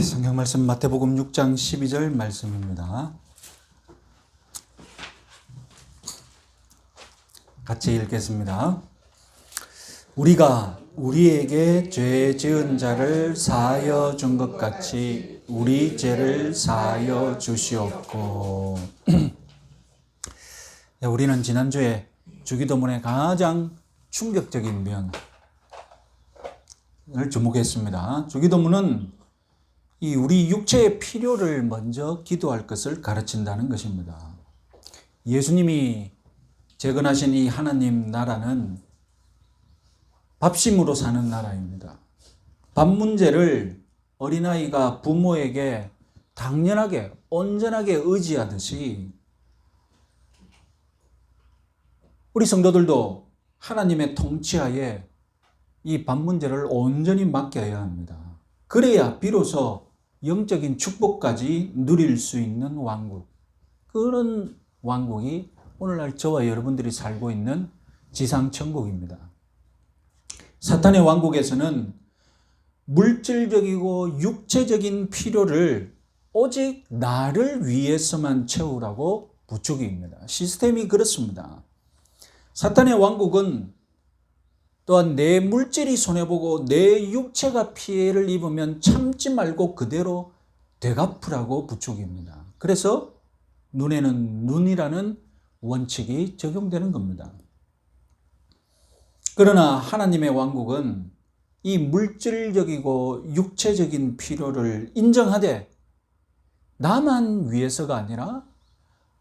성경 말씀 마태복음 6장 12절 말씀입니다. 같이 읽겠습니다. 우리가 우리에게 죄 지은 자를 사하여 준 것 같이 우리 죄를 사하여 주시옵고. 우리는 지난주에 주기도문의 가장 충격적인 면을 주목했습니다. 주기도문은 우리 육체의 필요를 먼저 기도할 것을 가르친다는 것입니다. 예수님이 재건하신 이 하나님 나라는 밥심으로 사는 나라입니다. 밥 문제를 어린아이가 부모에게 당연하게 온전하게 의지하듯이 우리 성도들도 하나님의 통치하에 이 밥 문제를 온전히 맡겨야 합니다. 그래야 비로소 영적인 축복까지 누릴 수 있는 왕국, 그런 왕국이 오늘날 저와 여러분들이 살고 있는 지상천국입니다. 사탄의 왕국에서는 물질적이고 육체적인 필요를 오직 나를 위해서만 채우라고 부추깁니다. 시스템이 그렇습니다. 사탄의 왕국은 또한 내 물질이 손해보고 내 육체가 피해를 입으면 참지 말고 그대로 되갚으라고 부추깁니다. 그래서 눈에는 눈이라는 원칙이 적용되는 겁니다. 그러나 하나님의 왕국은 이 물질적이고 육체적인 필요를 인정하되 나만 위해서가 아니라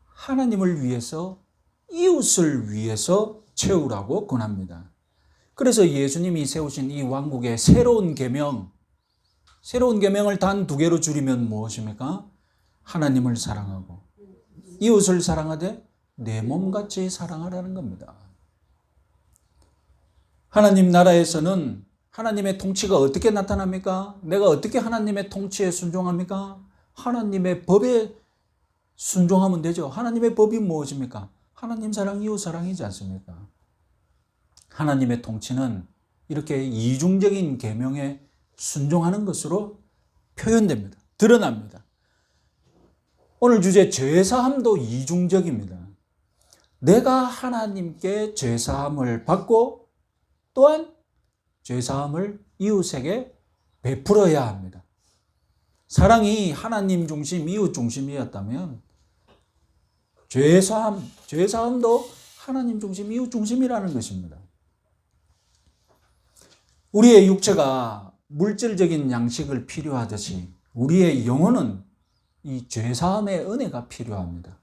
하나님을 위해서, 이웃을 위해서 채우라고 권합니다. 그래서 예수님이 세우신 이 왕국의 새로운 계명을 단 2개로 줄이면 무엇입니까? 하나님을 사랑하고 이웃을 사랑하되 내 몸같이 사랑하라는 겁니다. 하나님 나라에서는 하나님의 통치가 어떻게 나타납니까? 내가 어떻게 하나님의 통치에 순종합니까? 하나님의 법에 순종하면 되죠. 하나님의 법이 무엇입니까? 하나님 사랑, 이웃 사랑이지 않습니까? 하나님의 통치는 이렇게 이중적인 계명에 순종하는 것으로 표현됩니다. 드러납니다. 오늘 주제 죄사함도 이중적입니다. 내가 하나님께 죄사함을 받고 또한 죄사함을 이웃에게 베풀어야 합니다. 사랑이 하나님 중심, 이웃 중심이었다면 죄사함도 하나님 중심, 이웃 중심이라는 것입니다. 우리의 육체가 물질적인 양식을 필요하듯이 우리의 영혼은 이 죄사함의 은혜가 필요합니다.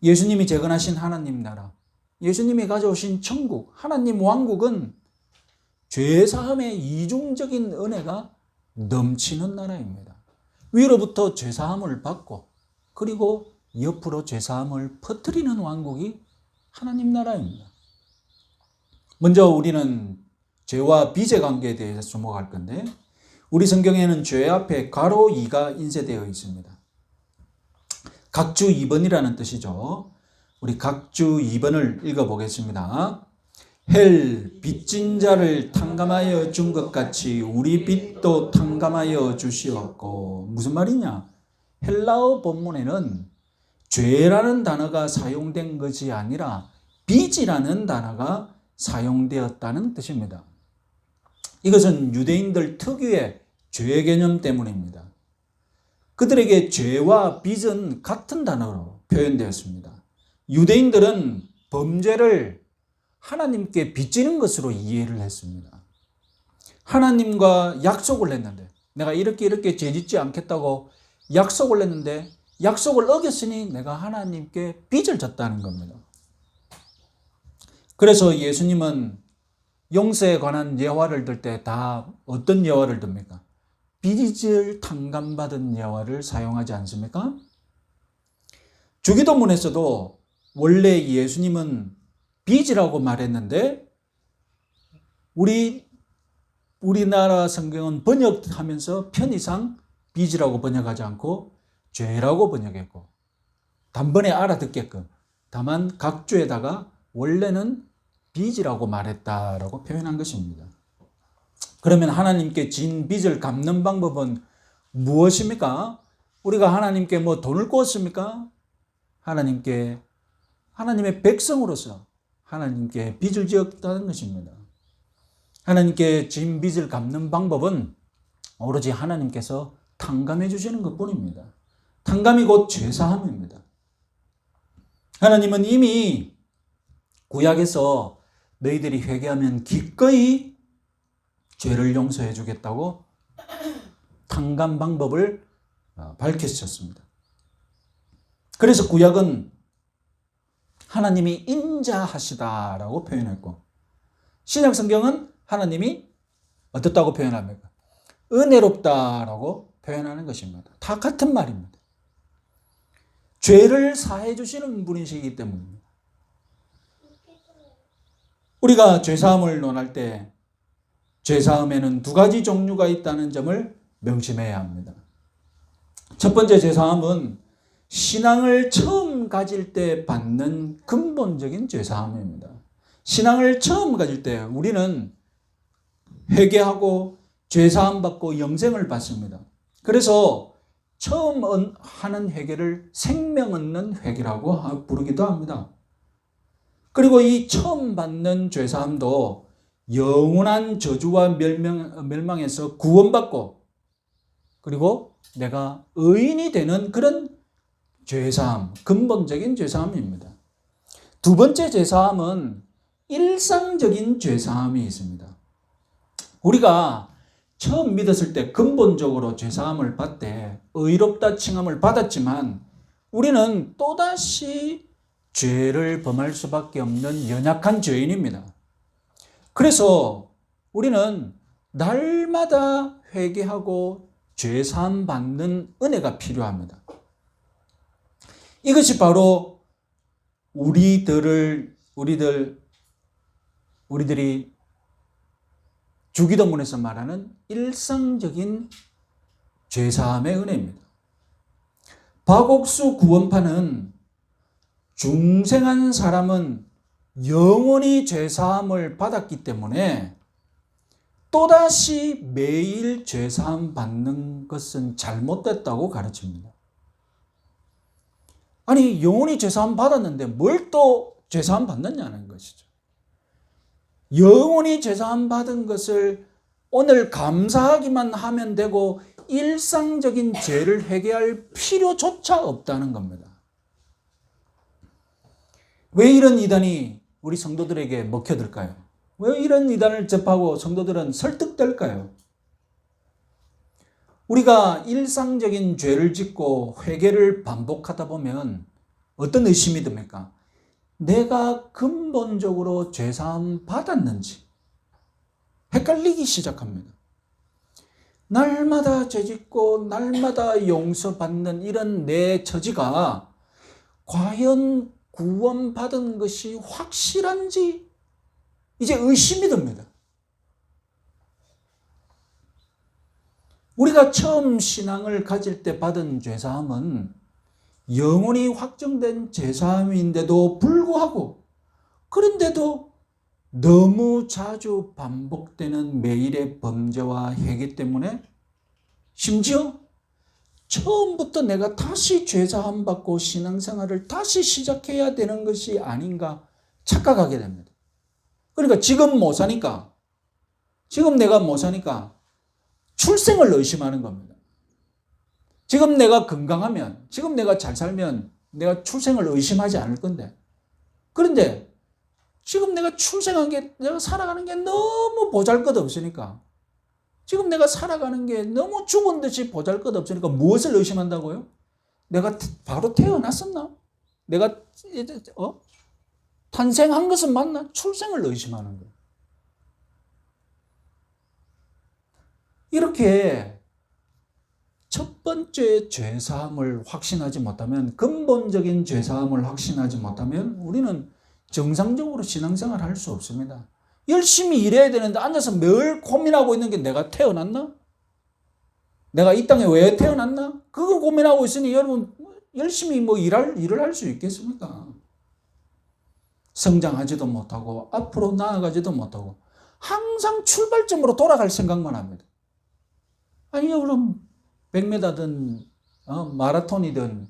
예수님이 재건하신 하나님 나라, 예수님이 가져오신 천국, 하나님 왕국은 죄사함의 이중적인 은혜가 넘치는 나라입니다. 위로부터 죄사함을 받고 그리고 옆으로 죄사함을 퍼뜨리는 왕국이 하나님 나라입니다. 먼저 우리는 죄와 빚의 관계에 대해서 주목할 건데, 우리 성경에는 죄 앞에 괄호 2가 인쇄되어 있습니다. 각주 2번이라는 뜻이죠. 우리 각주 2번을 읽어보겠습니다. 헬 빚진 자를 탕감하여 준 것 같이 우리 빚도 탕감하여 주시옵고. 무슨 말이냐? 헬라어 본문에는 죄라는 단어가 사용된 것이 아니라 빚이라는 단어가 사용되었다는 뜻입니다. 이것은 유대인들 특유의 죄 개념 때문입니다. 그들에게 죄와 빚은 같은 단어로 표현되었습니다. 유대인들은 범죄를 하나님께 빚지는 것으로 이해를 했습니다. 하나님과 약속을 했는데, 내가 이렇게 죄짓지 않겠다고 약속을 했는데 약속을 어겼으니 내가 하나님께 빚을 졌다는 겁니다. 그래서 예수님은 용서에 관한 예화를 들 때 다 어떤 예화를 듭니까? 빚을 탕감받은 예화를 사용하지 않습니까? 주기도문에서도 원래 예수님은 빚이라고 말했는데 우리나라 성경은 번역하면서 편의상 빚이라고 번역하지 않고 죄라고 번역했고, 단번에 알아듣게끔 다만 각주에다가 원래는 빚이라고 말했다라고 표현한 것입니다. 그러면 하나님께 진 빚을 갚는 방법은 무엇입니까? 우리가 하나님께 뭐 돈을 구웠습니까? 하나님의 백성으로서 하나님께 빚을 지었다는 것입니다. 하나님께 진 빚을 갚는 방법은 오로지 하나님께서 탕감해 주시는 것뿐입니다. 탕감이 곧 죄사함입니다. 하나님은 이미 구약에서 너희들이 회개하면 기꺼이 죄를 용서해 주겠다고 탕감 방법을 밝히셨습니다. 그래서 구약은 하나님이 인자하시다라고 표현했고, 신약 성경은 하나님이 어떻다고 표현합니까? 은혜롭다라고 표현하는 것입니다. 다 같은 말입니다. 죄를 사해 주시는 분이시기 때문입니다. 우리가 죄사함을 논할 때 죄사함에는 두 가지 종류가 있다는 점을 명심해야 합니다. 첫 번째 죄사함은 신앙을 처음 가질 때 받는 근본적인 죄사함입니다. 신앙을 처음 가질 때 우리는 회개하고 죄사함 받고 영생을 받습니다. 그래서 처음 하는 회개를 생명 얻는 회개라고 부르기도 합니다. 그리고 이 처음 받는 죄사함도 영원한 저주와 멸망에서 구원받고 그리고 내가 의인이 되는 그런 죄사함, 근본적인 죄사함입니다. 두 번째 죄사함은 일상적인 죄사함이 있습니다. 우리가 처음 믿었을 때 근본적으로 죄사함을 받되 의롭다 칭함을 받았지만 우리는 또다시 죄를 범할 수밖에 없는 연약한 죄인입니다. 그래서 우리는 날마다 회개하고 죄사함 받는 은혜가 필요합니다. 이것이 바로 우리들이 주기도문에서 말하는 일상적인 죄사함의 은혜입니다. 박옥수 구원파는 중생한 사람은 영원히 죄사함을 받았기 때문에 또다시 매일 죄사함 받는 것은 잘못됐다고 가르칩니다. 아니, 영원히 죄사함 받았는데 뭘 또 죄사함 받느냐는 것이죠. 영원히 죄사함 받은 것을 오늘 감사하기만 하면 되고 일상적인 죄를 회개할 필요조차 없다는 겁니다. 왜 이런 이단이 우리 성도들에게 먹혀들까요? 왜 이런 이단을 접하고 성도들은 설득될까요? 우리가 일상적인 죄를 짓고 회개를 반복하다 보면 어떤 의심이 듭니까? 내가 근본적으로 죄사함 받았는지 헷갈리기 시작합니다. 날마다 죄짓고 날마다 용서받는 이런 내 처지가 과연 구원받은 것이 확실한지 이제 의심이 듭니다. 우리가 처음 신앙을 가질 때 받은 죄사함은 영원히 확정된 죄사함인데도 불구하고 그런데도 너무 자주 반복되는 매일의 범죄와 회개 때문에 심지어 처음부터 내가 다시 죄사함 받고 신앙생활을 다시 시작해야 되는 것이 아닌가 착각하게 됩니다. 그러니까 지금 내가 못 사니까 출생을 의심하는 겁니다. 지금 내가 건강하면, 지금 내가 잘 살면 내가 출생을 의심하지 않을 건데, 그런데 지금 내가 내가 살아가는 게 너무 보잘것없으니까, 지금 내가 살아가는 게 너무 죽은 듯이 보잘것없으니까 무엇을 의심한다고요? 내가 바로 태어났었나? 내가 탄생한 것은 맞나? 출생을 의심하는 거예요. 이렇게 첫 번째 죄사함을 확신하지 못하면, 근본적인 죄사함을 확신하지 못하면 우리는 정상적으로 신앙생활을 할 수 없습니다. 열심히 일해야 되는데 앉아서 늘 고민하고 있는 게 내가 태어났나? 내가 이 땅에 왜 태어났나? 그거 고민하고 있으니 여러분 열심히 일을 할 수 있겠습니까? 성장하지도 못하고 앞으로 나아가지도 못하고 항상 출발점으로 돌아갈 생각만 합니다. 아니 여러분, 100m든 마라톤이든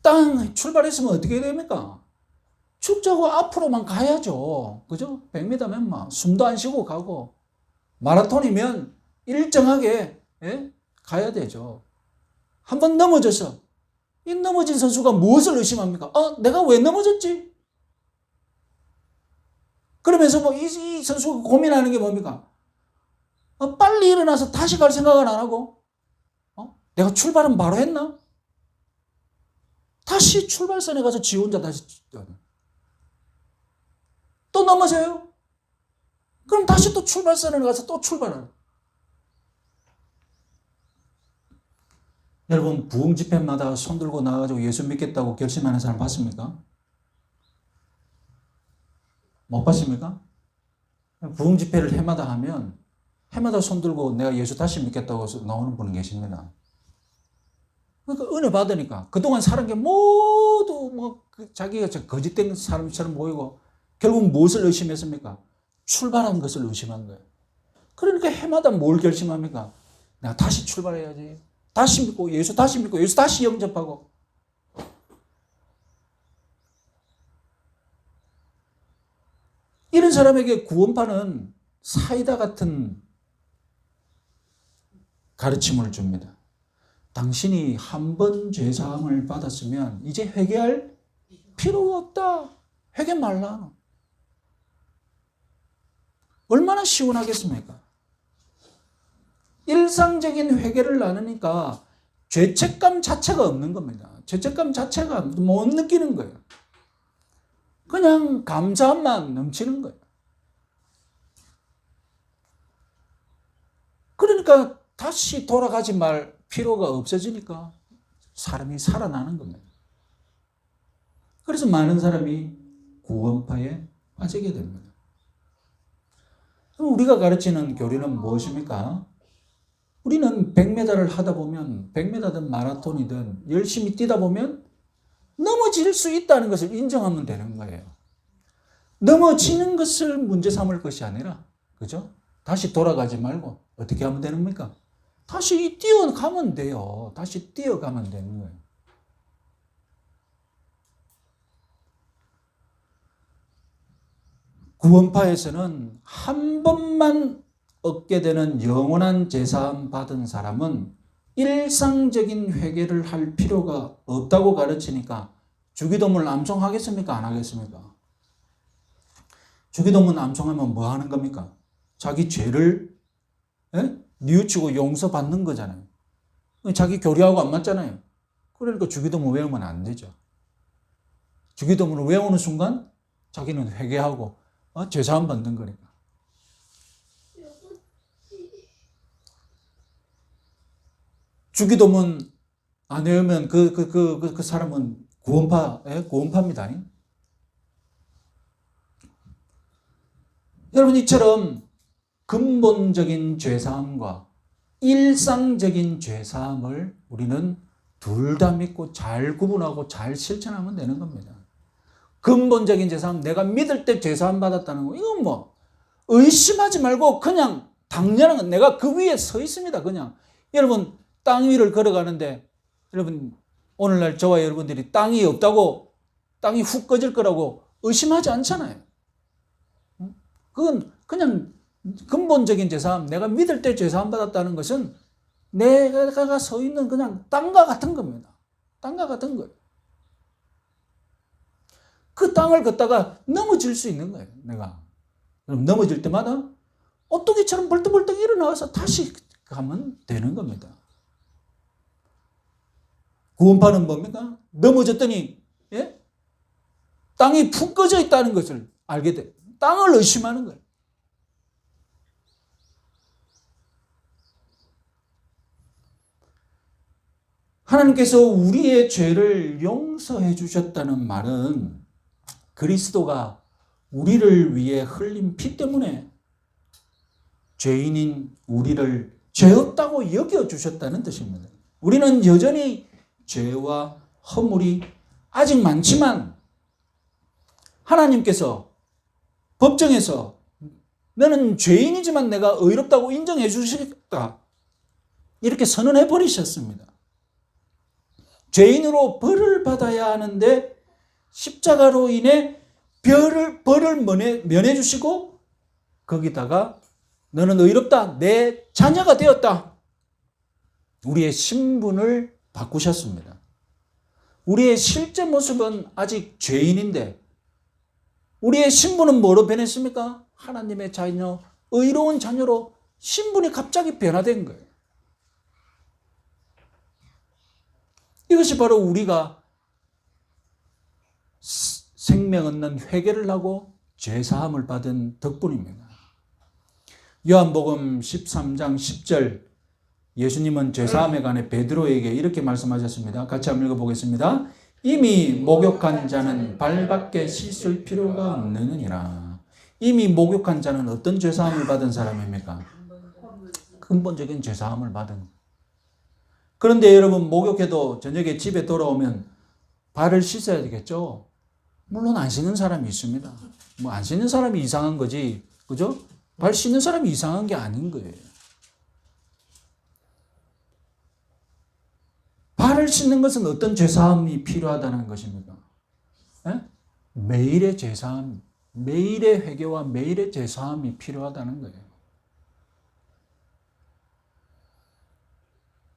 땅 출발했으면 어떻게 됩니까? 축자고 앞으로만 가야죠. 그죠? 100m면 막 숨도 안 쉬고 가고 마라톤이면 일정하게 가야 되죠. 한번 넘어져서 이 넘어진 선수가 무엇을 의심합니까? 내가 왜 넘어졌지? 그러면서 뭐 이 선수가 고민하는 게 뭡니까? 빨리 일어나서 다시 갈 생각은 안 하고 내가 출발은 바로 했나? 다시 출발선에 가서 지 혼자 다시 또 넘어져요. 그럼 다시 또 출발선에 가서 또 출발하는. 여러분 부흥 집회마다 손 들고 나와가지고 예수 믿겠다고 결심하는 사람 봤습니까? 못 봤습니까? 부흥 집회를 해마다 하면 해마다 손 들고 내가 예수 다시 믿겠다고 나오는 분은 계십니다. 그러니까 은혜 받으니까 그동안 살은 게 모두 뭐 자기가 거짓된 사람처럼 보이고 결국 무엇을 의심했습니까? 출발한 것을 의심한 거예요. 그러니까 해마다 뭘 결심합니까? 내가 다시 출발해야지. 다시 믿고 예수 다시 믿고 예수 다시 영접하고. 이런 사람에게 구원파는 사이다 같은 가르침을 줍니다. 당신이 한 번 죄사함을 받았으면 이제 회개할 필요가 없다. 회개 말라. 얼마나 시원하겠습니까? 일상적인 회개를 나누니까 죄책감 자체가 없는 겁니다. 죄책감 자체가 못 느끼는 거예요. 그냥 감사함만 넘치는 거예요. 그러니까 다시 돌아가지 말 필요가 없어지니까 사람이 살아나는 겁니다. 그래서 많은 사람이 구원파에 빠지게 됩니다. 그럼 우리가 가르치는 교리는 무엇입니까? 우리는 100m를 하다 보면 100m든 마라톤이든 열심히 뛰다 보면 넘어질 수 있다는 것을 인정하면 되는 거예요. 넘어지는 것을 문제 삼을 것이 아니라, 그죠? 다시 돌아가지 말고 어떻게 하면 됩니까? 다시 뛰어가면 돼요. 다시 뛰어가면 되는 거예요. 구원파에서는 한 번만 얻게 되는 영원한 제사함 받은 사람은 일상적인 회개를 할 필요가 없다고 가르치니까 주기도문을 암송하겠습니까? 안 하겠습니까? 주기도문 암송하면 뭐 하는 겁니까? 자기 죄를 뉘우치고 용서받는 거잖아요. 자기 교리하고 안 맞잖아요. 그러니까 주기도문 외우면 안 되죠. 주기도문을 외우는 순간 자기는 회개하고 죄사함 받는 거니까. 주기도문 안 외우면 그 사람은 구원파입니다. 여러분, 이처럼 근본적인 죄사함과 일상적인 죄사함을 우리는 둘 다 믿고 잘 구분하고 잘 실천하면 되는 겁니다. 근본적인 죄사함, 내가 믿을 때 죄사함 받았다는 거, 이건 뭐 의심하지 말고 그냥 당연한 건 내가 그 위에 서 있습니다. 그냥 여러분 땅 위를 걸어가는데 여러분 오늘날 저와 여러분들이 땅이 없다고 땅이 훅 꺼질 거라고 의심하지 않잖아요. 그건 그냥 근본적인 죄사함, 내가 믿을 때 죄사함 받았다는 것은 내가 서 있는 그냥 땅과 같은 겁니다. 땅과 같은 거예요. 그 땅을 걷다가 넘어질 수 있는 거예요. 내가. 그럼 넘어질 때마다 오뚜기처럼 벌떡벌떡 일어나서 다시 가면 되는 겁니다. 구원파는 뭡니까? 넘어졌더니 땅이 푹 꺼져 있다는 것을 알게 돼. 땅을 의심하는 거예요. 하나님께서 우리의 죄를 용서해 주셨다는 말은 그리스도가 우리를 위해 흘린 피 때문에 죄인인 우리를 죄 없다고 여겨주셨다는 뜻입니다. 우리는 여전히 죄와 허물이 아직 많지만 하나님께서 법정에서 너는 죄인이지만 내가 의롭다고 인정해 주시겠다. 이렇게 선언해 버리셨습니다. 죄인으로 벌을 받아야 하는데 십자가로 인해 벌을 면해 주시고 거기다가 너는 의롭다. 내 자녀가 되었다. 우리의 신분을 바꾸셨습니다. 우리의 실제 모습은 아직 죄인인데 우리의 신분은 뭐로 변했습니까? 하나님의 자녀, 의로운 자녀로 신분이 갑자기 변화된 거예요. 이것이 바로 우리가 생명 얻는 회개를 하고 죄사함을 받은 덕분입니다. 요한복음 13장 10절 예수님은 죄사함에 관해 베드로에게 이렇게 말씀하셨습니다. 같이 한번 읽어보겠습니다. 이미 목욕한 자는 발밖에 씻을 필요가 없느니라. 이미 목욕한 자는 어떤 죄사함을 받은 사람입니까? 근본적인 죄사함을 받은. 그런데 여러분 목욕해도 저녁에 집에 돌아오면 발을 씻어야 되겠죠? 물론 안 씻는 사람이 있습니다. 뭐 안 씻는 사람이 이상한 거지, 그죠? 발 씻는 사람이 이상한 게 아닌 거예요. 발을 씻는 것은 어떤 죄사함이 필요하다는 것입니까? 에? 매일의 죄사함, 매일의 회개와 매일의 죄사함이 필요하다는 거예요.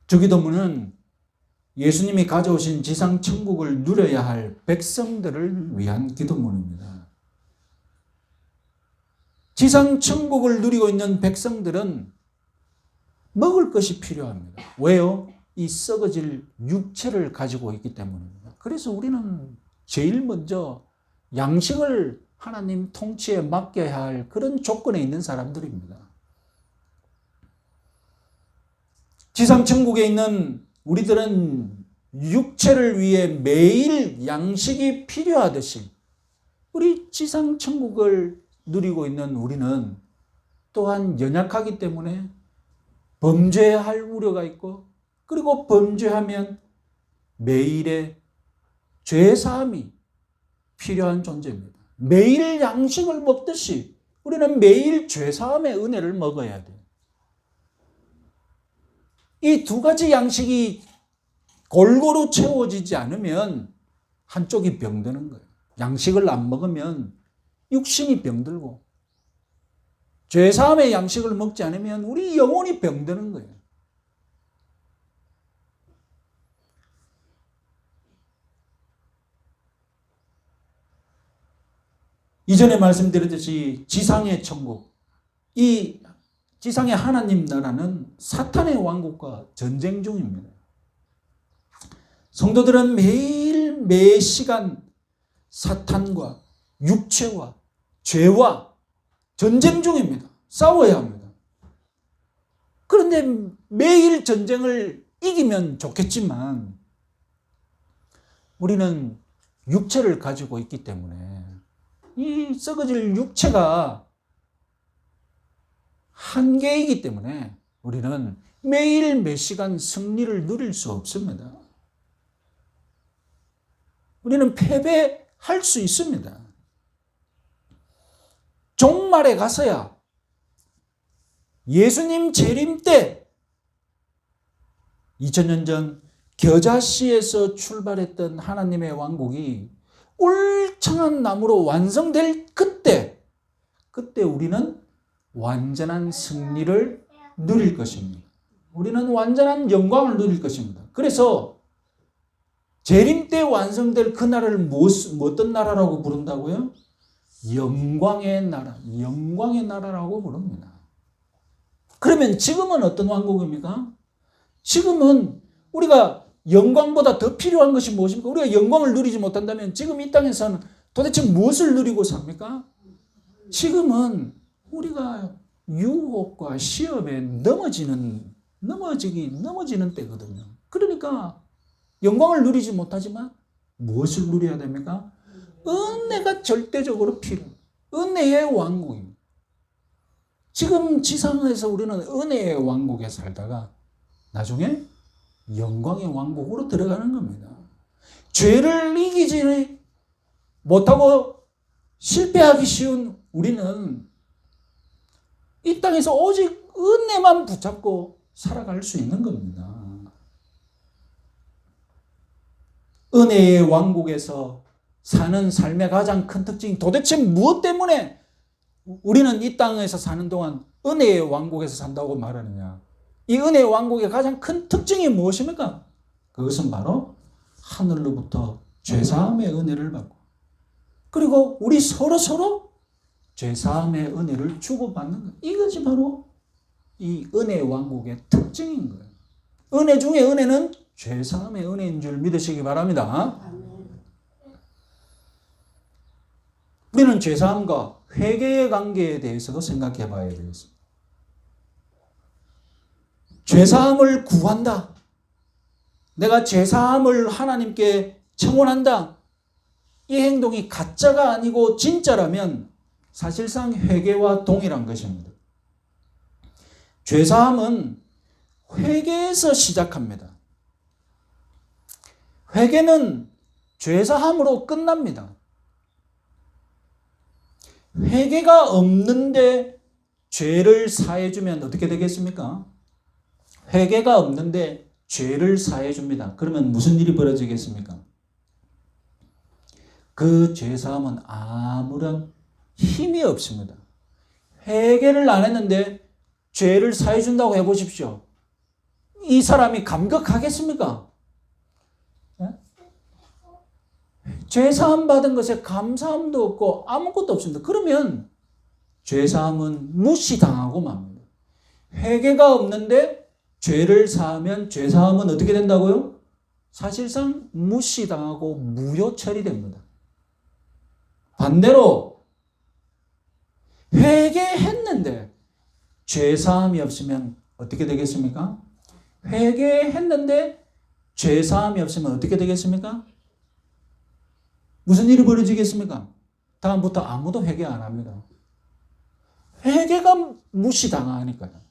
주기도문은 예수님이 가져오신 지상 천국을 누려야 할 백성들을 위한 기도문입니다. 지상 천국을 누리고 있는 백성들은 먹을 것이 필요합니다. 왜요? 이 썩어질 육체를 가지고 있기 때문입니다. 그래서 우리는 제일 먼저 양식을 하나님 통치에 맡겨야 할 그런 조건에 있는 사람들입니다. 지상 천국에 있는 우리들은 육체를 위해 매일 양식이 필요하듯이 우리 지상 천국을 누리고 있는 우리는 또한 연약하기 때문에 범죄해야 할 우려가 있고 그리고 범죄하면 매일의 죄사함이 필요한 존재입니다. 매일 양식을 먹듯이 우리는 매일 죄사함의 은혜를 먹어야 돼요. 이 두 가지 양식이 골고루 채워지지 않으면 한쪽이 병드는 거예요. 양식을 안 먹으면 육신이 병들고 죄사함의 양식을 먹지 않으면 우리 영혼이 병드는 거예요. 이전에 말씀드렸듯이 지상의 천국, 이 지상의 하나님 나라는 사탄의 왕국과 전쟁 중입니다. 성도들은 매일 매 시간 사탄과 육체와 죄와 전쟁 중입니다. 싸워야 합니다. 그런데 매일 전쟁을 이기면 좋겠지만 우리는 육체를 가지고 있기 때문에 이 썩어질 육체가 한계이기 때문에 우리는 매일 몇 시간 승리를 누릴 수 없습니다. 우리는 패배할 수 있습니다. 종말에 가서야 예수님 재림 때 2000년 전 겨자씨에서 출발했던 하나님의 왕국이 울창한 나무로 완성될 그때 우리는 완전한 승리를 누릴 것입니다. 우리는 완전한 영광을 누릴 것입니다. 그래서 재림 때 완성될 그 나라를 어떤 나라라고 부른다고요? 영광의 나라, 영광의 나라라고 부릅니다. 그러면 지금은 어떤 왕국입니까? 지금은 우리가 영광보다 더 필요한 것이 무엇입니까? 우리가 영광을 누리지 못한다면 지금 이 땅에서는 도대체 무엇을 누리고 삽니까? 지금은 우리가 유혹과 시험에 넘어지는 때거든요. 그러니까 영광을 누리지 못하지만 무엇을 누려야 됩니까? 은혜가 절대적으로 필요해요. 은혜의 왕국입니다. 지금 지상에서 우리는 은혜의 왕국에 살다가 나중에 영광의 왕국으로 들어가는 겁니다. 죄를 이기지 못하고 실패하기 쉬운 우리는 이 땅에서 오직 은혜만 붙잡고 살아갈 수 있는 겁니다. 은혜의 왕국에서 사는 삶의 가장 큰 특징이 도대체 무엇 때문에 우리는 이 땅에서 사는 동안 은혜의 왕국에서 산다고 말하느냐? 이 은혜의 왕국의 가장 큰 특징이 무엇입니까? 그것은 바로 하늘로부터 죄사함의 은혜를 받고, 그리고 우리 서로 죄사함의 은혜를 주고받는 거예요. 이것이 바로 이 은혜의 왕국의 특징인 거예요. 은혜 중에 은혜는 죄사함의 은혜인 줄 믿으시기 바랍니다. 우리는 죄사함과 회개의 관계에 대해서도 생각해 봐야 되겠습니다. 죄사함을 구한다. 내가 죄사함을 하나님께 청원한다. 이 행동이 가짜가 아니고 진짜라면 사실상 회개와 동일한 것입니다. 죄사함은 회개에서 시작합니다. 회개는 죄사함으로 끝납니다. 회개가 없는데 죄를 사해주면 어떻게 되겠습니까? 회개가 없는데 죄를 사해줍니다. 그러면 무슨 일이 벌어지겠습니까? 그 죄사함은 아무런 힘이 없습니다. 회개를 안 했는데 죄를 사해준다고 해보십시오. 이 사람이 감격하겠습니까? 죄사함 받은 것에 감사함도 없고 아무것도 없습니다. 그러면 죄사함은 무시당하고 맙니다. 회개가 없는데 죄를 사하면 죄사함은 어떻게 된다고요? 사실상 무시당하고 무효 처리됩니다. 반대로 회개했는데 죄사함이 없으면 어떻게 되겠습니까? 회개했는데 죄사함이 없으면 어떻게 되겠습니까? 무슨 일이 벌어지겠습니까? 다음부터 아무도 회개 안 합니다. 회개가 무시당하니까요.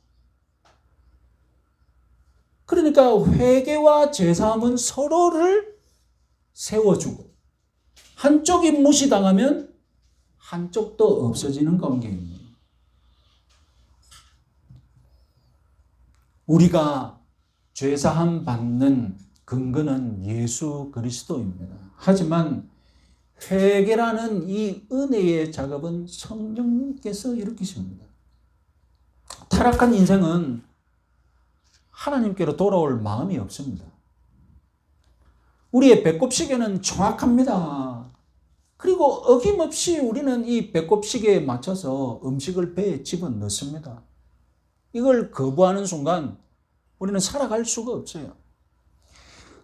그러니까 회개와 죄사함은 서로를 세워주고, 한쪽이 무시당하면 한쪽도 없어지는 관계입니다. 우리가 죄사함 받는 근거는 예수 그리스도입니다. 하지만 회개라는 이 은혜의 작업은 성령님께서 일으키십니다. 타락한 인생은 하나님께로 돌아올 마음이 없습니다. 우리의 배꼽시계는 정확합니다. 그리고 어김없이 우리는 이 배꼽시계에 맞춰서 음식을 배에 집어넣습니다. 이걸 거부하는 순간 우리는 살아갈 수가 없어요.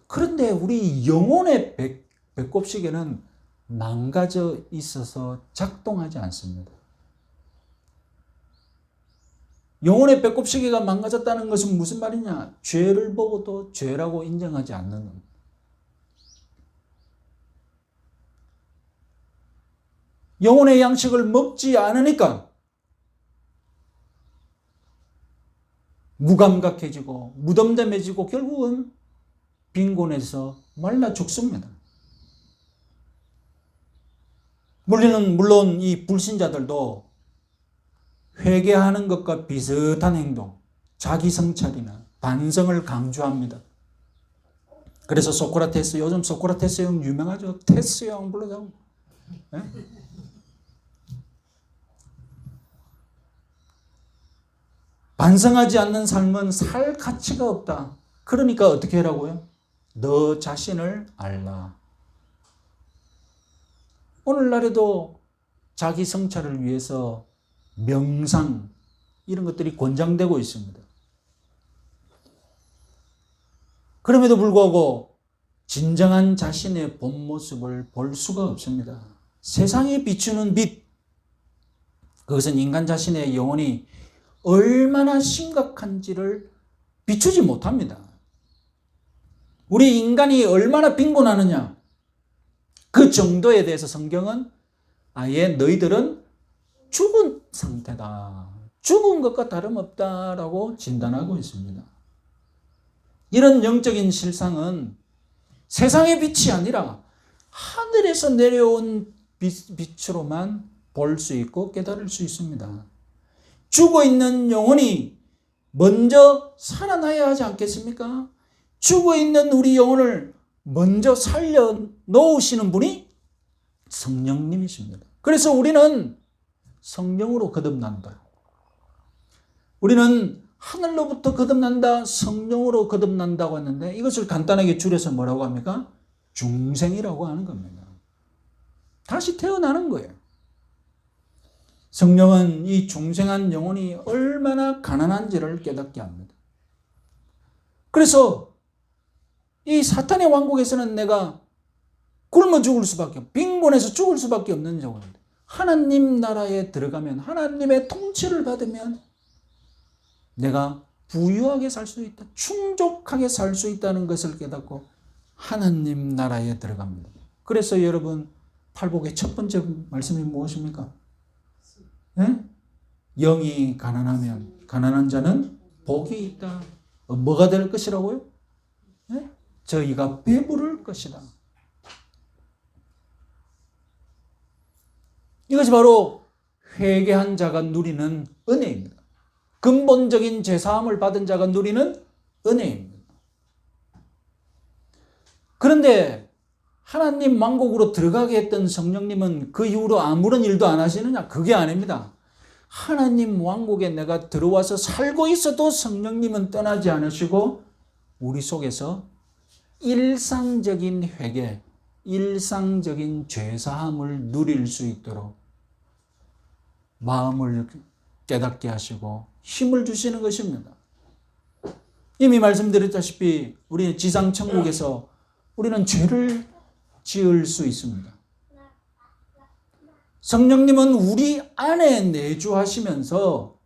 그런데 우리 영혼의 배꼽시계는 망가져 있어서 작동하지 않습니다. 영혼의 배꼽시계가 망가졌다는 것은 무슨 말이냐? 죄를 보고도 죄라고 인정하지 않는 겁니다. 영혼의 양식을 먹지 않으니까 무감각해지고 무덤덤해지고 결국은 빈곤해서 말라 죽습니다. 물론 이 불신자들도 회개하는 것과 비슷한 행동, 자기 성찰이나 반성을 강조합니다. 그래서 소크라테스, 요즘 소크라테스 형 유명하죠? 테스 형 불러자고. 네? 반성하지 않는 삶은 살 가치가 없다. 그러니까 어떻게 하라고요? 너 자신을 알라. 오늘날에도 자기 성찰을 위해서 명상 이런 것들이 권장되고 있습니다. 그럼에도 불구하고 진정한 자신의 본 모습을 볼 수가 없습니다. 세상에 비추는 빛, 그것은 인간 자신의 영혼이 얼마나 심각한지를 비추지 못합니다. 우리 인간이 얼마나 빈곤하느냐, 그 정도에 대해서 성경은 아예 너희들은 죽은 상태다, 죽은 것과 다름없다라고 진단하고 있습니다. 이런 영적인 실상은 세상의 빛이 아니라 하늘에서 내려온 빛으로만 볼 수 있고 깨달을 수 있습니다. 죽어있는 영혼이 먼저 살아나야 하지 않겠습니까? 죽어있는 우리 영혼을 먼저 살려 놓으시는 분이 성령님이십니다. 그래서 우리는 성령으로 거듭난다. 우리는 하늘로부터 거듭난다, 성령으로 거듭난다고 했는데 이것을 간단하게 줄여서 뭐라고 합니까? 중생이라고 하는 겁니다. 다시 태어나는 거예요. 성령은 이 중생한 영혼이 얼마나 가난한지를 깨닫게 합니다. 그래서 이 사탄의 왕국에서는 내가 굶어 죽을 수밖에, 빈곤해서 죽을 수밖에 없는 경우인데 하나님 나라에 들어가면, 하나님의 통치를 받으면 내가 부유하게 살 수 있다, 충족하게 살 수 있다는 것을 깨닫고 하나님 나라에 들어갑니다. 그래서 여러분, 팔복의 첫 번째 말씀이 무엇입니까? 네? 영이 가난하면 가난한 자는 복이 있다. 뭐가 될 것이라고요? 네? 저희가 배부를 것이다. 이것이 바로 회개한 자가 누리는 은혜입니다. 근본적인 죄사함을 받은 자가 누리는 은혜입니다. 그런데 하나님 왕국으로 들어가게 했던 성령님은 그 이후로 아무런 일도 안 하시느냐? 그게 아닙니다. 하나님 왕국에 내가 들어와서 살고 있어도 성령님은 떠나지 않으시고 우리 속에서 일상적인 회개, 일상적인 죄사함을 누릴 수 있도록 마음을 깨닫게 하시고 힘을 주시는 것입니다. 이미 말씀드렸다시피 우리는 지상천국에서 우리는 죄를 지을 수 있습니다. 성령님은 우리 안에 내주하시면서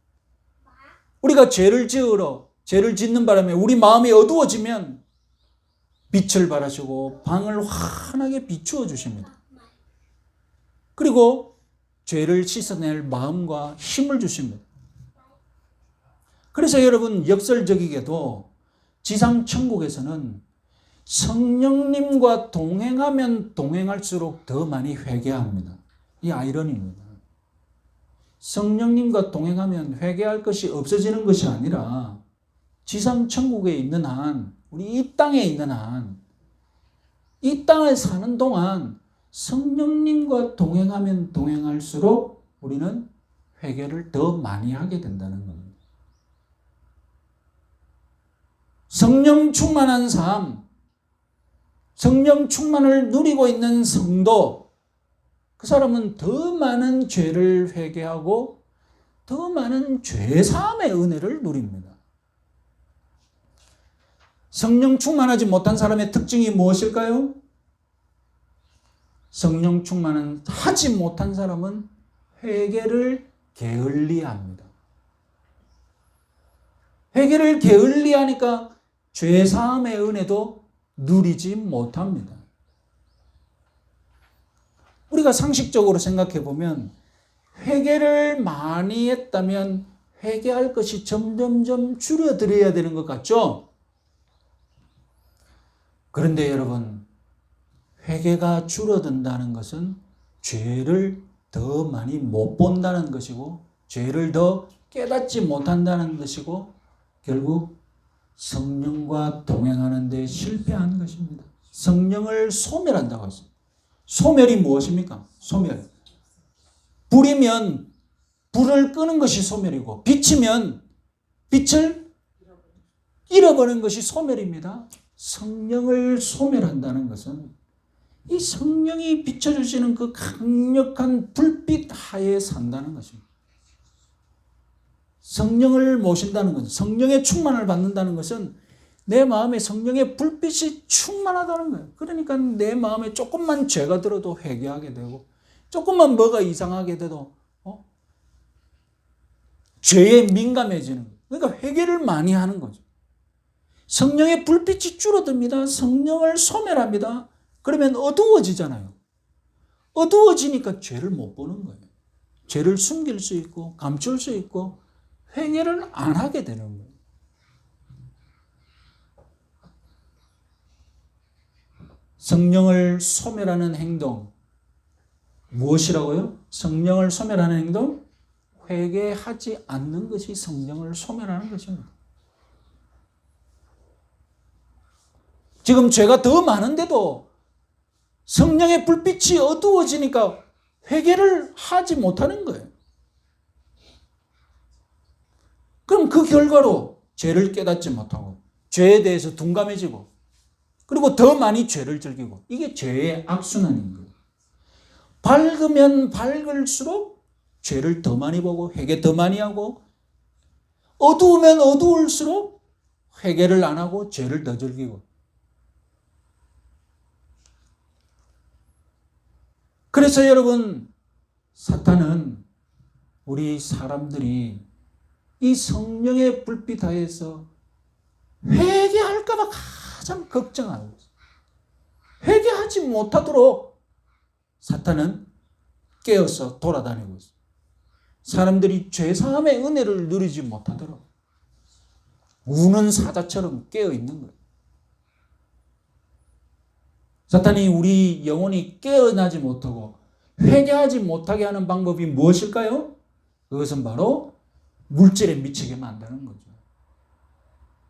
우리가 죄를 짓는 바람에 우리 마음이 어두워지면 빛을 발하시고 방을 환하게 비추어 주십니다. 그리고 죄를 씻어낼 마음과 힘을 주십니다. 그래서 여러분, 역설적이게도 지상천국에서는 성령님과 동행하면 동행할수록 더 많이 회개합니다. 이 아이러니입니다. 성령님과 동행하면 회개할 것이 없어지는 것이 아니라 지상천국에 있는 한, 우리 이 땅에 있는 한, 이 땅에 사는 동안 성령님과 동행하면 동행할수록 우리는 회개를 더 많이 하게 된다는 겁니다. 성령 충만한 삶, 성령 충만을 누리고 있는 성도, 그 사람은 더 많은 죄를 회개하고 더 많은 죄사함의 은혜를 누립니다. 성령 충만하지 못한 사람의 특징이 무엇일까요? 성령 충만은 하지 못한 사람은 회개를 게을리합니다. 회개를 게을리하니까 죄사함의 은혜도 누리지 못합니다. 우리가 상식적으로 생각해 보면 회개를 많이 했다면 회개할 것이 점점점 줄어들어야 되는 것 같죠? 그런데 여러분, 회개가 줄어든다는 것은 죄를 더 많이 못 본다는 것이고 죄를 더 깨닫지 못한다는 것이고 결국 성령과 동행하는 데 실패한 것입니다. 성령을 소멸한다고 했습니다. 소멸이 무엇입니까? 소멸. 불이면 불을 끄는 것이 소멸이고 빛이면 빛을 잃어버리는 것이 소멸입니다. 성령을 소멸한다는 것은 이 성령이 비춰주시는 그 강력한 불빛 하에 산다는 것입니다. 성령을 모신다는 것은, 성령의 충만을 받는다는 것은 내 마음에 성령의 불빛이 충만하다는 거예요. 그러니까 내 마음에 조금만 죄가 들어도 회개하게 되고 조금만 뭐가 이상하게 돼도 죄에 민감해지는 거예요. 그러니까 회개를 많이 하는 거죠. 성령의 불빛이 줄어듭니다. 성령을 소멸합니다. 그러면 어두워지잖아요. 어두워지니까 죄를 못 보는 거예요. 죄를 숨길 수 있고 감출 수 있고 회개를 안 하게 되는 거예요. 성령을 소멸하는 행동 무엇이라고요? 성령을 소멸하는 행동? 회개하지 않는 것이 성령을 소멸하는 것입니다. 지금 죄가 더 많은데도 성령의 불빛이 어두워지니까 회개를 하지 못하는 거예요. 그럼 그 결과로 죄를 깨닫지 못하고 죄에 대해서 둔감해지고 그리고 더 많이 죄를 즐기고 이게 죄의 악순환인 거예요. 밝으면 밝을수록 죄를 더 많이 보고 회개 더 많이 하고 어두우면 어두울수록 회개를 안 하고 죄를 더 즐기고 그래서 여러분 사탄은 우리 사람들이 이 성령의 불빛 하에서 회개할까 봐 가장 걱정하고 있어요. 회개하지 못하도록 사탄은 깨어서 돌아다니고 있어요. 사람들이 죄사함의 은혜를 누리지 못하도록 우는 사자처럼 깨어 있는 거예요. 사탄이 우리 영혼이 깨어나지 못하고 회개하지 못하게 하는 방법이 무엇일까요? 그것은 바로 물질에 미치게 만드는 거죠.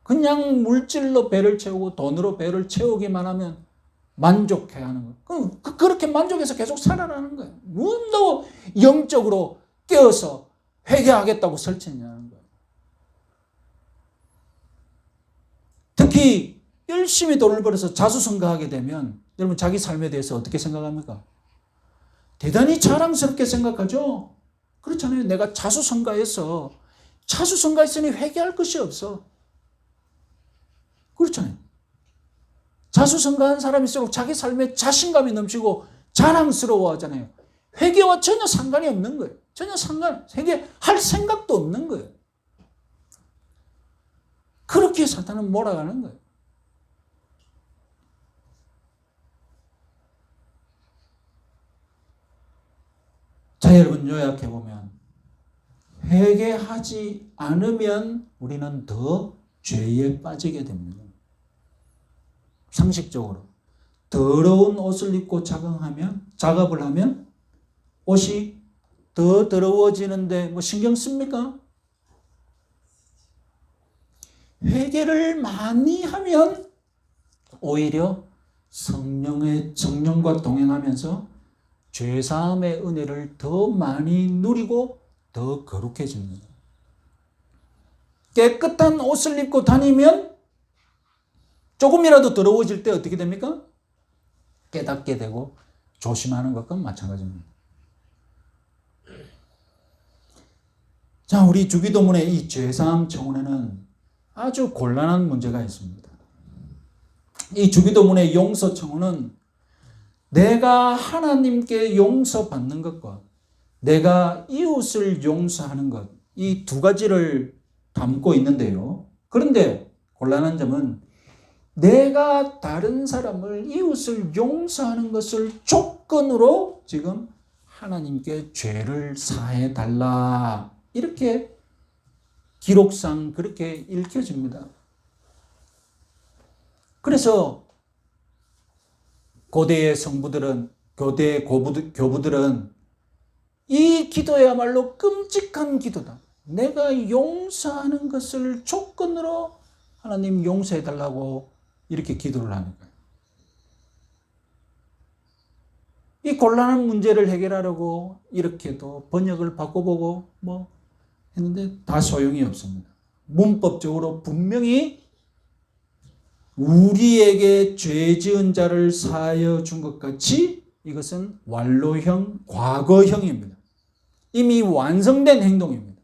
그냥 물질로 배를 채우고 돈으로 배를 채우기만 하면 만족해야 하는 거예요. 그렇게 만족해서 계속 살아가는 거예요. 문도 영적으로 깨어서 회개하겠다고 설치냐는 거예요. 특히 열심히 돈을 벌어서 자수성가하게 되면 여러분 자기 삶에 대해서 어떻게 생각합니까? 대단히 자랑스럽게 생각하죠? 그렇잖아요. 내가 자수성가했으니 회개할 것이 없어. 그렇잖아요. 자수성가한 사람일수록 자기 삶에 자신감이 넘치고 자랑스러워 하잖아요. 회개와 전혀 상관이 없는 거예요. 회개할 생각도 없는 거예요. 그렇게 사탄은 몰아가는 거예요. 자, 여러분 요약해보면 회개하지 않으면 우리는 더 죄에 빠지게 됩니다. 상식적으로 더러운 옷을 입고 작업을 하면 옷이 더 더러워지는데 뭐 신경 씁니까? 회개를 많이 하면 오히려 성령과 동행하면서 죄사함의 은혜를 더 많이 누리고 더 거룩해집니다. 깨끗한 옷을 입고 다니면 조금이라도 더러워질 때 어떻게 됩니까? 깨닫게 되고 조심하는 것과 마찬가지입니다. 자, 우리 주기도문의 이 죄사함 청원에는 아주 곤란한 문제가 있습니다. 이 주기도문의 용서 청원은 내가 하나님께 용서받는 것과 내가 이웃을 용서하는 것, 이 두 가지를 담고 있는데요. 그런데 곤란한 점은 내가 다른 사람을 이웃을 용서하는 것을 조건으로 지금 하나님께 죄를 사해 달라 이렇게 기록상 그렇게 읽혀집니다. 그래서 고대의 성부들은 교부들은 이 기도야말로 끔찍한 기도다. 내가 용서하는 것을 조건으로 하나님 용서해 달라고 이렇게 기도를 하는 거예요. 이 곤란한 문제를 해결하려고 이렇게도 번역을 바꿔보고 뭐 했는데 다 소용이 없습니다. 문법적으로 분명히 우리에게 죄 지은 자를 사하여 준 것 같이 이것은 완료형, 과거형입니다. 이미 완성된 행동입니다.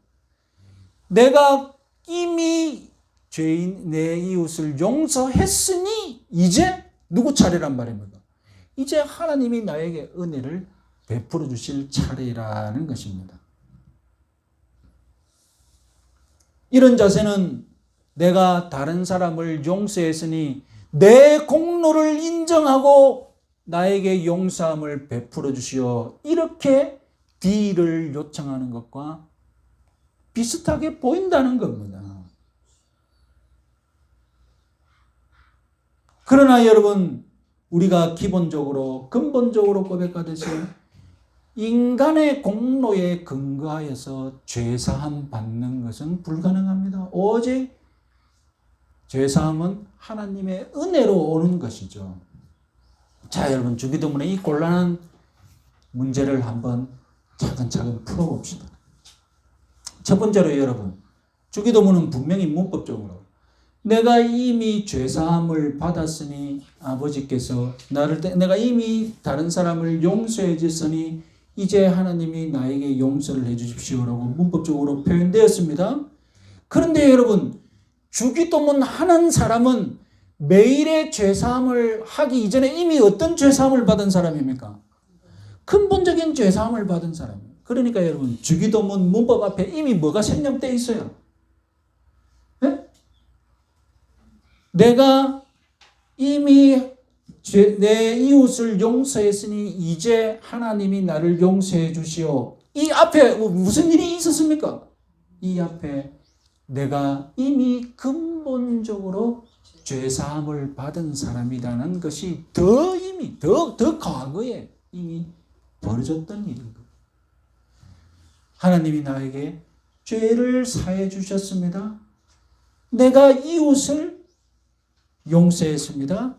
내가 이미 죄인 내 이웃을 용서했으니 이제 누구 차례란 말입니까? 이제 하나님이 나에게 은혜를 베풀어 주실 차례라는 것입니다. 이런 자세는 내가 다른 사람을 용서했으니 내 공로를 인정하고 나에게 용서함을 베풀어 주시오. 이렇게 뒤를 요청하는 것과 비슷하게 보인다는 겁니다. 그러나 여러분, 우리가 근본적으로 고백하듯이 인간의 공로에 근거하여서 죄사함 받는 것은 불가능합니다. 오직 죄사함은 하나님의 은혜로 오는 것이죠. 자, 여러분, 주기도문의 이 곤란한 문제를 한번 차근차근 풀어봅시다. 첫 번째로 여러분, 주기도문은 분명히 문법적으로 내가 이미 죄사함을 받았으니 아버지께서 내가 이미 다른 사람을 용서해 줬으니 이제 하나님이 나에게 용서를 해 주십시오라고 문법적으로 표현되었습니다. 그런데 여러분, 주기도문 하는 사람은 매일의 죄사함을 하기 이전에 이미 어떤 죄사함을 받은 사람입니까? 근본적인 죄사함을 받은 사람이에요. 그러니까 여러분, 주기도문 문법 앞에 이미 뭐가 생략되어 있어요? 네? 내가 이미 내 이웃을 용서했으니 이제 하나님이 나를 용서해 주시오. 이 앞에 무슨 일이 있었습니까? 이 앞에 내가 이미 근본적으로 죄사함을 받은 사람이라는 것이 더 과거에 이미 벌어졌던 일인 거예요. 하나님이 나에게 죄를 사해 주셨습니다. 내가 이웃을 용서했습니다.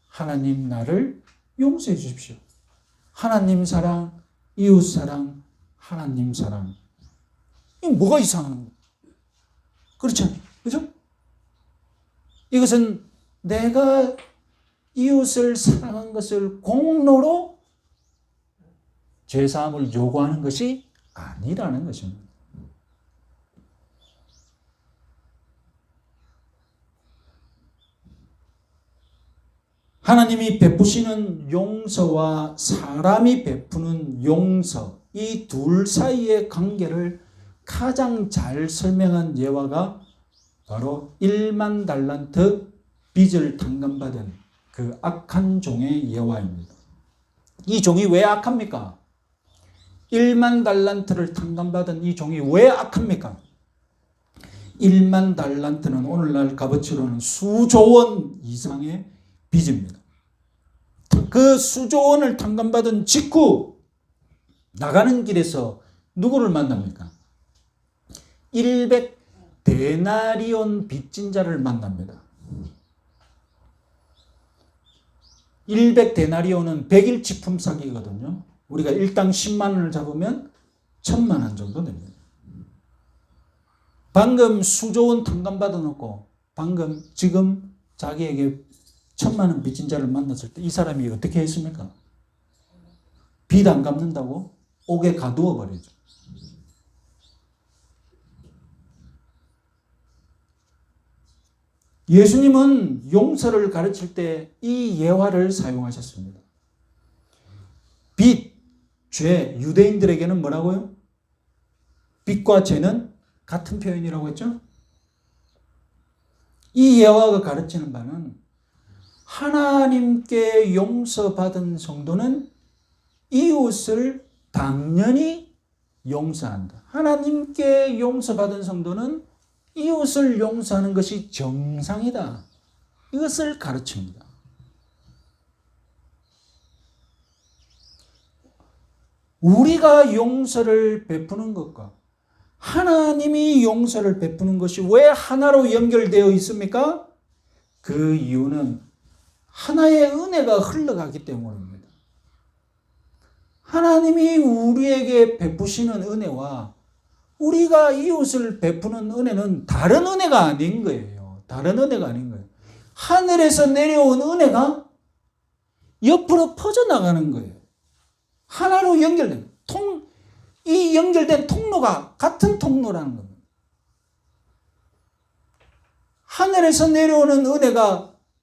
하나님 나를 용서해 주십시오. 하나님 사랑, 이웃 사랑, 하나님 사랑. 이게 뭐가 이상한 거예요? 그렇죠? 그죠? 이것은 내가 이웃을 사랑한 것을 공로로 죄사함을 요구하는 것이 아니라는 것입니다. 하나님이 베푸시는 용서와 사람이 베푸는 용서, 이 둘 사이의 관계를 가장 잘 설명한 예화가 바로 1만 달란트 빚을 탕감받은 그 악한 종의 예화입니다. 이 종이 왜 악합니까? 1만 달란트를 탕감받은 이 종이 왜 악합니까? 1만 달란트는 오늘날 값어치로는 수조 원 이상의 빚입니다. 그 수조 원을 탕감받은 직후 나가는 길에서 누구를 만납니까? 100 데나리온 빚진 자를 만납니다. 100 데나리온은 100일 지품 사기거든요. 우리가 일당 10만 원을 잡으면 1000만 원 정도 됩니다. 방금 수조 원 탕감받아 놓고 지금 자기에게 1000만 원 빚진 자를 만났을 때 이 사람이 어떻게 했습니까? 빚 안 갚는다고 옥에 가두어 버리죠. 예수님은 용서를 가르칠 때 이 예화를 사용하셨습니다. 빚, 죄, 유대인들에게는 뭐라고요? 빚과 죄는 같은 표현이라고 했죠? 이 예화가 가르치는 바는 하나님께 용서받은 성도는 이웃을 당연히 용서한다. 하나님께 용서받은 성도는 이웃을 용서하는 것이 정상이다. 이것을 가르칩니다. 우리가 용서를 베푸는 것과 하나님이 용서를 베푸는 것이 왜 하나로 연결되어 있습니까? 그 이유는 하나의 은혜가 흘러가기 때문입니다. 하나님이 우리에게 베푸시는 은혜와 우리가 이웃을 베푸는 은혜는 다른 은혜가 아닌 거예요. 다른 은혜가 아닌 거예요. 하늘에서 내려온 은혜가 옆으로 퍼져나가는 거예요. 하나로 연결된 이 연결된 통로가 같은 통로라는 겁니다. 하늘에서 내려오는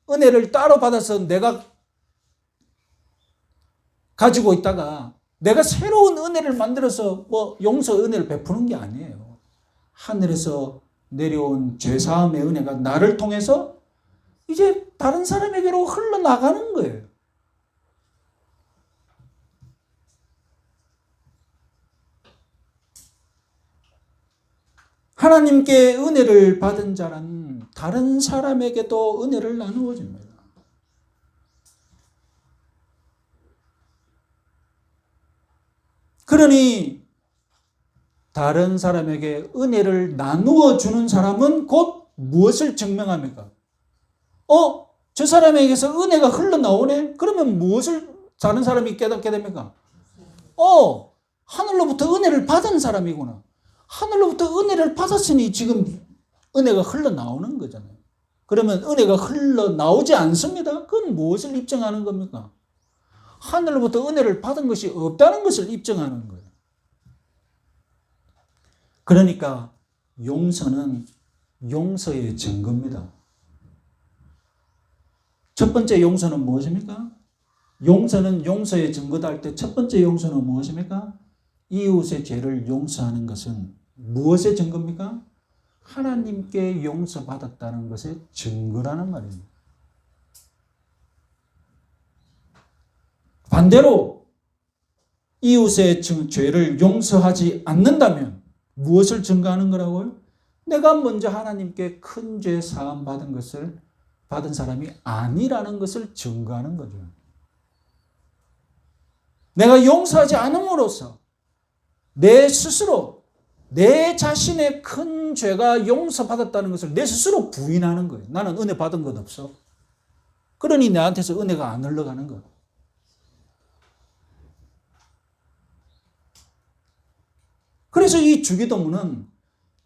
은혜를 따로 받아서 내가 가지고 있다가 내가 새로운 은혜를 만들어서 용서 은혜를 베푸는 게 아니에요. 하늘에서 내려온 죄사함의 은혜가 나를 통해서 이제 다른 사람에게로 흘러나가는 거예요. 하나님께 은혜를 받은 자는 다른 사람에게도 은혜를 나누어 줍니다. 그러니 다른 사람에게 은혜를 나누어 주는 사람은 곧 무엇을 증명합니까? 저 사람에게서 은혜가 흘러나오네? 그러면 무엇을 다른 사람이 깨닫게 됩니까? 하늘로부터 은혜를 받은 사람이구나. 하늘로부터 은혜를 받았으니 지금 은혜가 흘러나오는 거잖아요. 그러면 은혜가 흘러나오지 않습니다. 그건 무엇을 입증하는 겁니까? 하늘로부터 은혜를 받은 것이 없다는 것을 입증하는 거예요. 그러니까 용서는 용서의 증거입니다. 첫 번째 용서는 무엇입니까? 용서는 용서의 증거다 할 때 첫 번째 용서는 무엇입니까? 이웃의 죄를 용서하는 것은 무엇의 증거입니까? 하나님께 용서받았다는 것의 증거라는 말입니다. 반대로 이웃의 죄를 용서하지 않는다면 무엇을 증거하는 거라고요? 내가 먼저 하나님께 큰 죄 사함 받은 사람이 아니라는 것을 증거하는 거죠. 내가 용서하지 않음으로써 내 스스로 내 자신의 큰 죄가 용서받았다는 것을 내 스스로 부인하는 거예요. 나는 은혜 받은 것 없어. 그러니 나한테서 은혜가 안 흘러가는 거예요. 그래서 이 주기도문은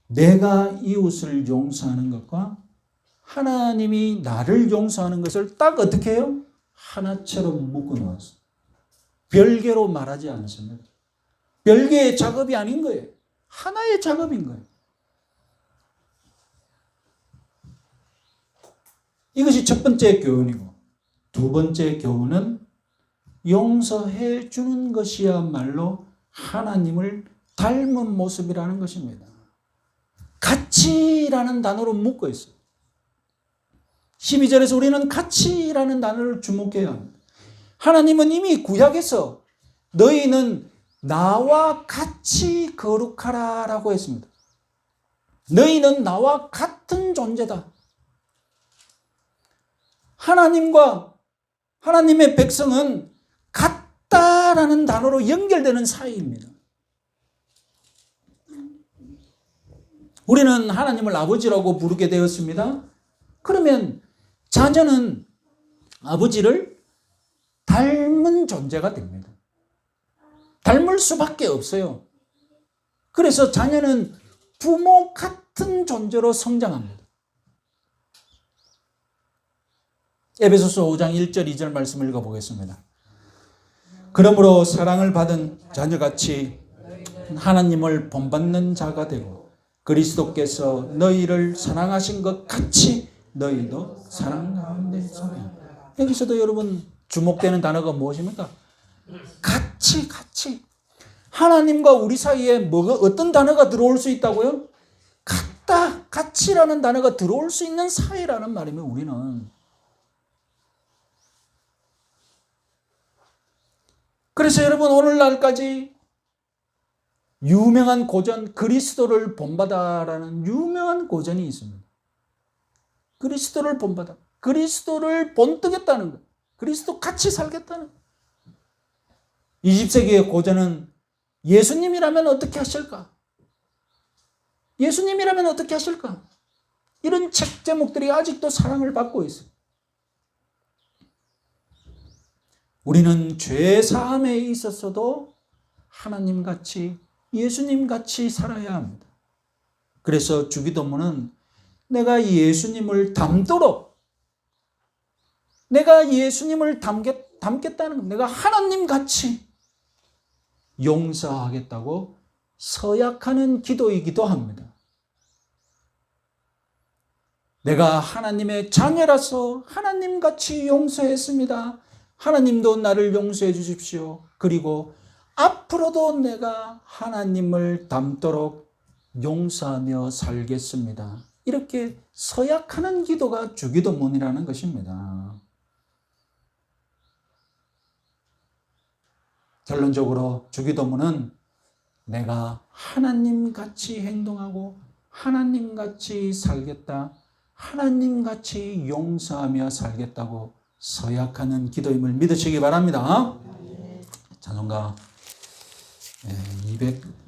내가 이웃을 용서하는 것과 하나님이 나를 용서하는 것을 딱 어떻게 해요? 하나처럼 묶어놓았어요. 별개로 말하지 않습니다. 별개의 작업이 아닌 거예요. 하나의 작업인 거예요. 이것이 첫 번째 교훈이고, 두 번째 교훈은 용서해 주는 것이야말로 하나님을 닮은 모습이라는 것입니다. 같이라는 단어로 묶어 있어요. 12절에서 우리는 같이라는 단어를 주목해야 합니다. 하나님은 이미 구약에서 너희는 나와 같이 거룩하라 라고 했습니다. 너희는 나와 같은 존재다. 하나님과 하나님의 백성은 같다라는 단어로 연결되는 사이입니다. 우리는 하나님을 아버지라고 부르게 되었습니다. 그러면 자녀는 아버지를 닮은 존재가 됩니다. 닮을 수밖에 없어요. 그래서 자녀는 부모 같은 존재로 성장합니다. 에베소서 5장 1절 2절 말씀 읽어보겠습니다. 그러므로 사랑을 받은 자녀같이 하나님을 본받는 자가 되고 그리스도께서 너희를 사랑하신 것 같이 너희도 사랑 가운데 서라. 여기서도 여러분 주목되는 단어가 무엇입니까? 같이. 하나님과 우리 사이에 어떤 단어가 들어올 수 있다고요? 같이라는 단어가 들어올 수 있는 사이라는 말이면 우리는. 그래서 여러분 오늘날까지 유명한 고전 그리스도를 본받아라는 유명한 고전이 있습니다. 그리스도를 본받아. 그리스도를 본뜨겠다는 것. 그리스도 같이 살겠다는 것. 20세기의 고전은 예수님이라면 어떻게 하실까? 예수님이라면 어떻게 하실까? 이런 책 제목들이 아직도 사랑을 받고 있어요. 우리는 죄 사함에 있어서도 하나님같이 예수님같이 살아야 합니다. 그래서 주기도문은 내가 예수님을 닮도록 내가 예수님을 닮겠다는 것, 내가 하나님같이 용서하겠다고 서약하는 기도이기도 합니다. 내가 하나님의 자녀라서 하나님같이 용서했습니다. 하나님도 나를 용서해 주십시오. 그리고 앞으로도 내가 하나님을 닮도록 용서하며 살겠습니다. 이렇게 서약하는 기도가 주기도문이라는 것입니다. 결론적으로 주기도문은 내가 하나님같이 행동하고 하나님같이 살겠다, 하나님같이 용서하며 살겠다고 서약하는 기도임을 믿으시기 바랍니다. 찬송가 200